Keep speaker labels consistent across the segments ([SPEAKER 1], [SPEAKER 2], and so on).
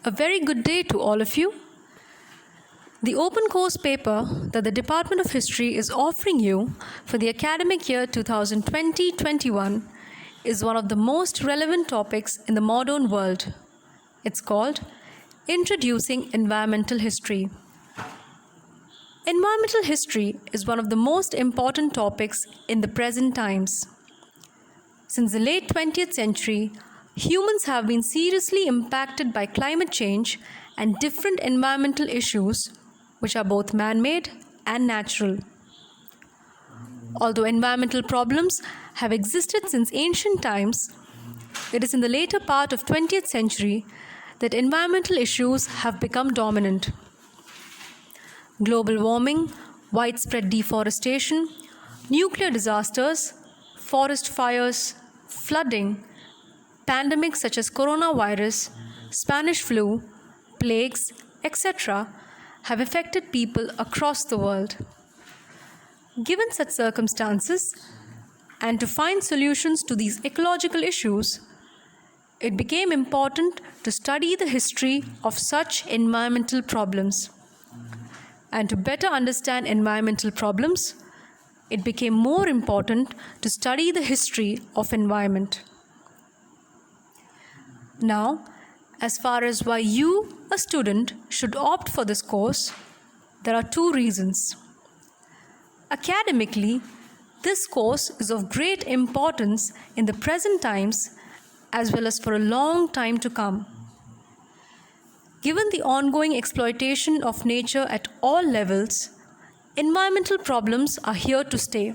[SPEAKER 1] A very good day to all of you. The open course paper that the Department of History is offering you for the academic year 2020-21 is one of the most relevant topics in the modern world. It's called Introducing Environmental History. Environmental history is one of the most important topics in the present times. Since the late 20th century, humans have been seriously impacted by climate change and different environmental issues, which are both man-made and natural. Although environmental problems have existed since ancient times, it is in the later part of 20th century that environmental issues have become dominant. Global warming, widespread deforestation, nuclear disasters, forest fires, flooding, pandemics such as coronavirus, Spanish flu, plagues, etc. have affected people across the world. Given such circumstances, and to find solutions to these ecological issues, it became important to study the history of such environmental problems. And to better understand environmental problems, it became more important to study the history of environment. Now, as far as why you, a student, should opt for this course, there are two reasons. Academically, this course is of great importance in the present times as well as for a long time to come. Given the ongoing exploitation of nature at all levels, environmental problems are here to stay.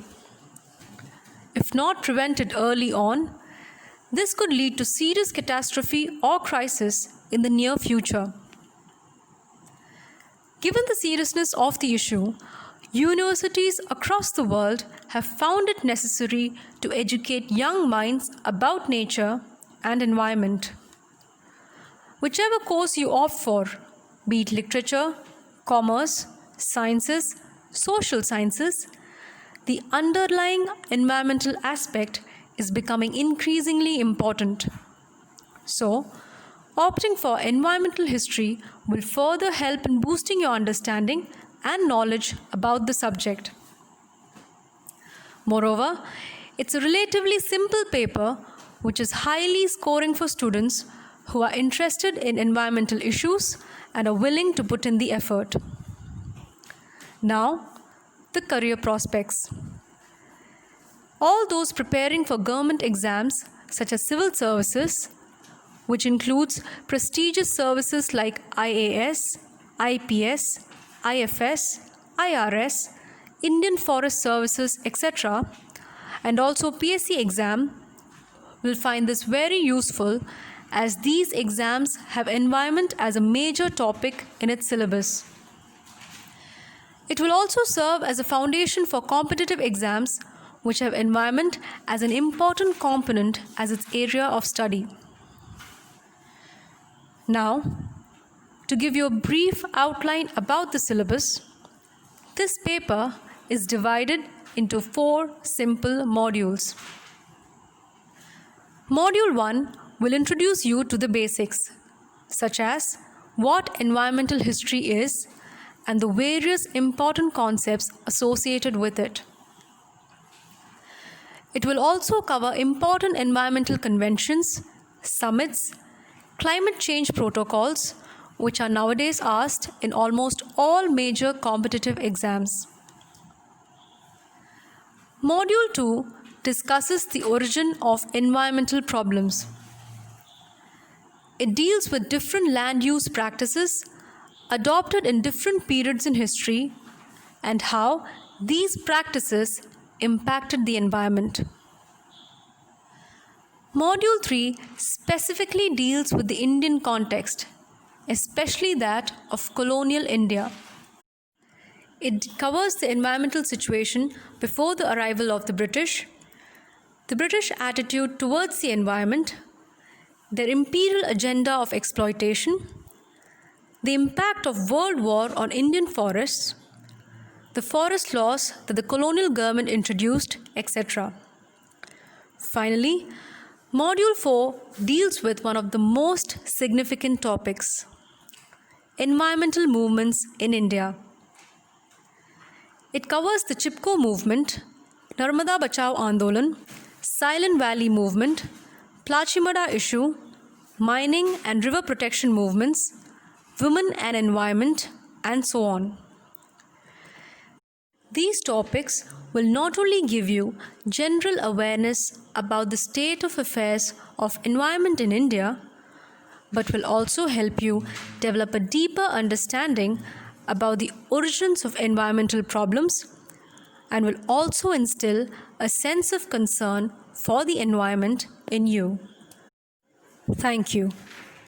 [SPEAKER 1] If not prevented early on, this could lead to serious catastrophe or crisis in the near future. Given the seriousness of the issue, universities across the world have found it necessary to educate young minds about nature and environment. Whichever course you opt for, be it literature, commerce, sciences, social sciences, the underlying environmental aspect is becoming increasingly important. So, opting for environmental history will further help in boosting your understanding and knowledge about the subject. Moreover, it's a relatively simple paper which is highly scoring for students who are interested in environmental issues and are willing to put in the effort. Now, the career prospects. All those preparing for government exams such as civil services, which includes prestigious services like IAS, IPS, IFS, IRS, Indian Forest Services, etc., and also PSC exam, will find this very useful as these exams have environment as a major topic in its syllabus. It will also serve as a foundation for competitive exams which have environment as an important component as its area of study. Now, to give you a brief outline about the syllabus, this paper is divided into 4 simple modules. Module 1 will introduce you to the basics, such as what environmental history is and the various important concepts associated with it. It will also cover important environmental conventions, summits, climate change protocols, which are nowadays asked in almost all major competitive exams. Module 2 discusses the origin of environmental problems. It deals with different land use practices adopted in different periods in history and how these practices impacted the environment. Module 3 specifically deals with the Indian context, especially that of colonial India. It covers the environmental situation before the arrival of the British attitude towards the environment, their imperial agenda of exploitation, the impact of World War on Indian forests, the forest laws that the colonial government introduced, etc. Finally, Module 4 deals with one of the most significant topics, environmental movements in India. It covers the Chipko movement, Narmada Bachao Andolan, Silent Valley movement, Plachimada issue, mining and river protection movements, women and environment, and so on. These topics will not only give you general awareness about the state of affairs of environment in India, but will also help you develop a deeper understanding about the origins of environmental problems and will also instill a sense of concern for the environment in you. Thank you.